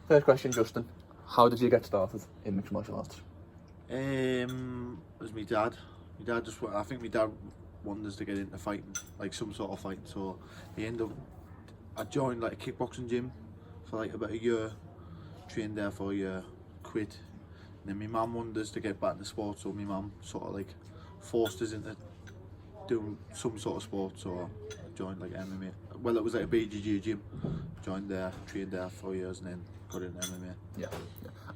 First question, Justin. How did you get started in mixed martial arts? It was my dad. I think my dad wanted us to get into fighting, like some sort of fighting. So I joined like a kickboxing gym for like about a year, trained there for a year, quit. And then my mum wanted us to get back into sport, so my mum sort of like forced us into doing some sort of sport. So I joined like MMA. Well, it was like a BJJ gym. Joined there, trained there for years, and then got into MMA. Yeah.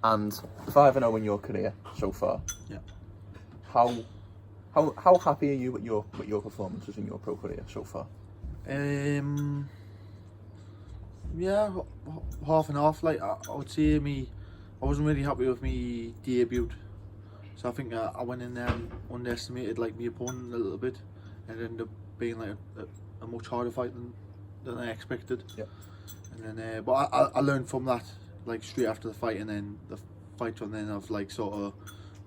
And 5-0 in your career so far. Yeah. How happy are you with your performances in your pro career so far? Yeah, half and half. Like I would say, I wasn't really happy with me debut, so I think I went in there and underestimated like my opponent a little bit, and it ended up being like a much harder fight than I expected. Yeah. And then, but I learned from that, like straight after the fight, and then the fight from then of like sort of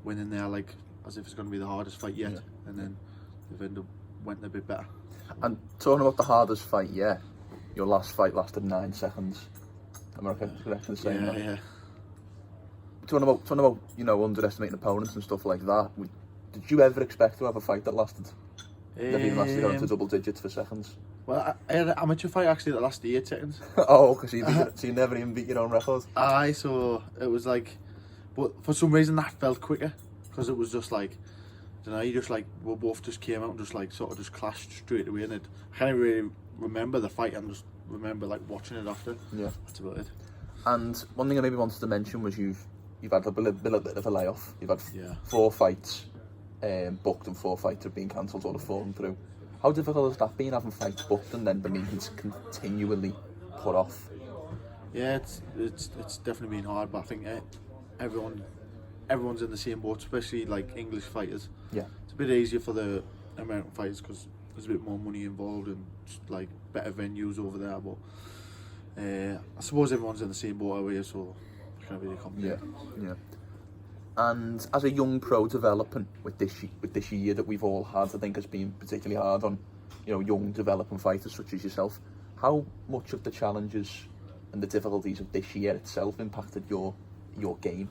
went in there like as if it's going to be the hardest fight yet, and then they've ended up went a bit better. And talking about the hardest fight, your last fight lasted 9 seconds. Am I correct in saying that? Yeah. Talking about underestimating opponents and stuff like that. Did you ever expect to have a fight that lasted? Never even lasted going to double digits for seconds. Well, I had an amateur fight actually that lasted 8 seconds. Oh, because you never even beat your own record. Aye, so it was like, but for some reason that felt quicker because it was just like, I don't know, you just like we both just came out and just like sort of just clashed straight away, and I can't really remember the fight. I just remember like watching it after. Yeah, that's about it. And one thing I maybe wanted to mention was you've had a little bit of a layoff. You've had 4 fights booked and 4 fights have been cancelled or have fallen through. How difficult has that been, having fights booked and then the meetings continually put off? Yeah, it's definitely been hard, but I think everyone's in the same boat, especially like English fighters. Yeah, it's a bit easier for the American fighters because there's a bit more money involved and just, like better venues over there. But I suppose everyone's in the same boat over here, so I can't really complain. Yeah. And as a young pro developing with this year that we've all had, I think has been particularly hard on young developing fighters such as yourself. How much of the challenges and the difficulties of this year itself impacted your game?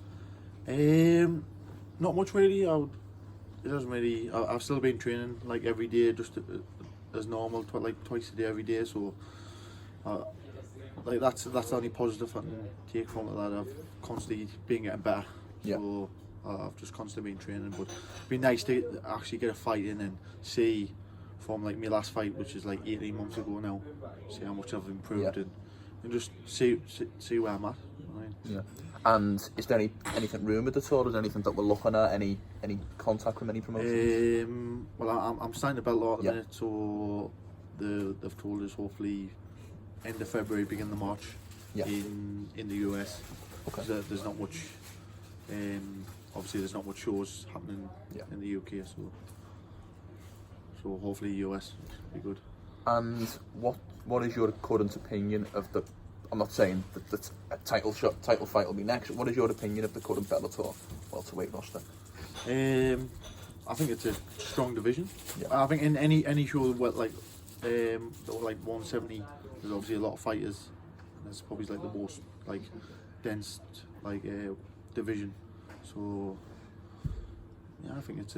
Not much really. It doesn't really. I've still been training like every day, just as normal, like twice a day every day. So, like that's the only positive I can take from it, that I've constantly been getting better. Yeah. So I've just constantly been training, but it'd be nice to actually get a fight in and see from like my last fight, which is like 18 months ago now, see how much I've improved and just see where I'm at. You know what I mean? Yeah. And is there anything rumoured at all? Is there anything that we're looking at? Any contact from any promotions? Well, I'm signed to Bellator at the minute, so they've told us hopefully end of February, beginning of March in the US. Okay. There's not much. Obviously, there's not much shows happening in the UK, so hopefully US will be good. And what is your current opinion of the? I'm not saying that the title fight will be next. What is your opinion of the current Bellator welterweight roster? I think it's a strong division. Yeah. I think in any show like 170, there's obviously a lot of fighters. And it's probably like the most like dense like division. So yeah, I think it's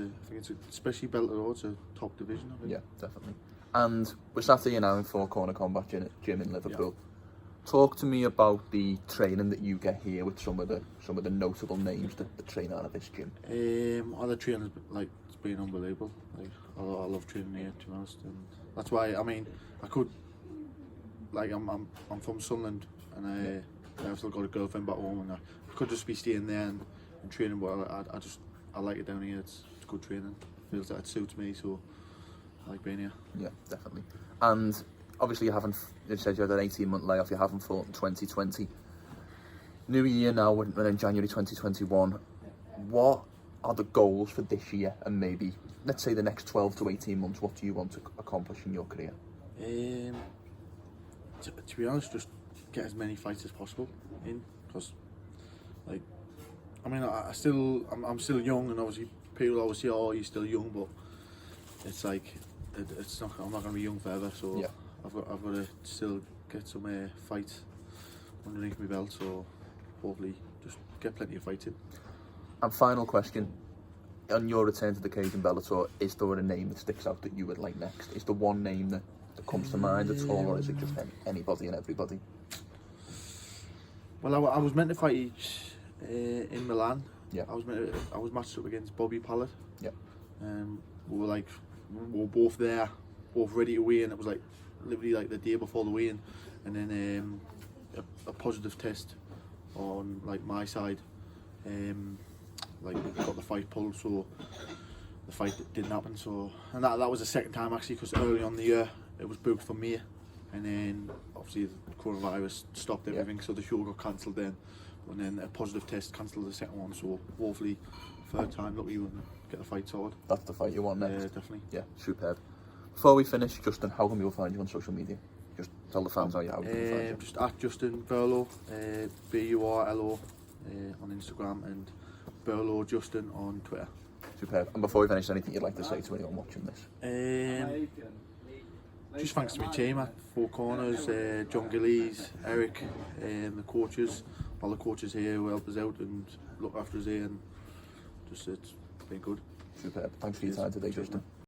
especially Bellator, it's a top division. I think. Yeah, definitely. And we're sat here now in Four Corner Combat Gym in Liverpool. Yeah. Talk to me about the training that you get here with some of the notable names that train out of this gym. Other trainers, like, it's been unbelievable. Like I love training here, to be honest, and that's why I could, like, I'm from Sunderland, and I've still got a girlfriend back home, and I could just be staying there and training, but I like it down here. It's good training. Feels like it suits me, so I like being here. Yeah, definitely. And obviously you said you had an 18-month layoff, you haven't fought in 2020. New year now, we're in January 2021. What are the goals for this year and maybe, let's say, the next 12 to 18 months? What do you want to accomplish in your career? To be honest, just get as many fights as possible in, because like, I'm still young, and obviously people always say, oh, you're still young, but it's like, I'm not going to be young forever, so I've got to still get some fights underneath my belt, so hopefully just get plenty of fights in. And final question, on your return to the cage in Bellator, is there a name that sticks out that you would like next? Is there one name that comes to mind at all, or is it just anybody and everybody? Well, I was meant to fight in Milan. Yeah. I was matched up against Bobby Pallett. Yeah. We were both there, both ready to weigh in. It was like literally like the day before the weigh-in, and then a positive test on like my side. Like we got the fight pulled, so the fight didn't happen. So, and that was the second time actually, because early on the year it was booked for May, and then obviously the coronavirus stopped everything, so the show got cancelled then, and then a positive test cancelled the second one. So hopefully third time lucky we can get the fight sorted. That's the fight you want next? Yeah, definitely. Yeah, superb. Before we finish, Justin, how can people find you on social media? Just tell the fans how you can find you. Just at Justin Burlo, Burlo on Instagram, and Burlo Justin on Twitter. Superb. And before we finish, anything you'd like to say to anyone watching this? Just thanks to my team at Four Corners, John Gillies, Eric, and the coaches, all the coaches here who help us out and look after us here, and just it's been good. Superb. Thanks for your time today, Justin.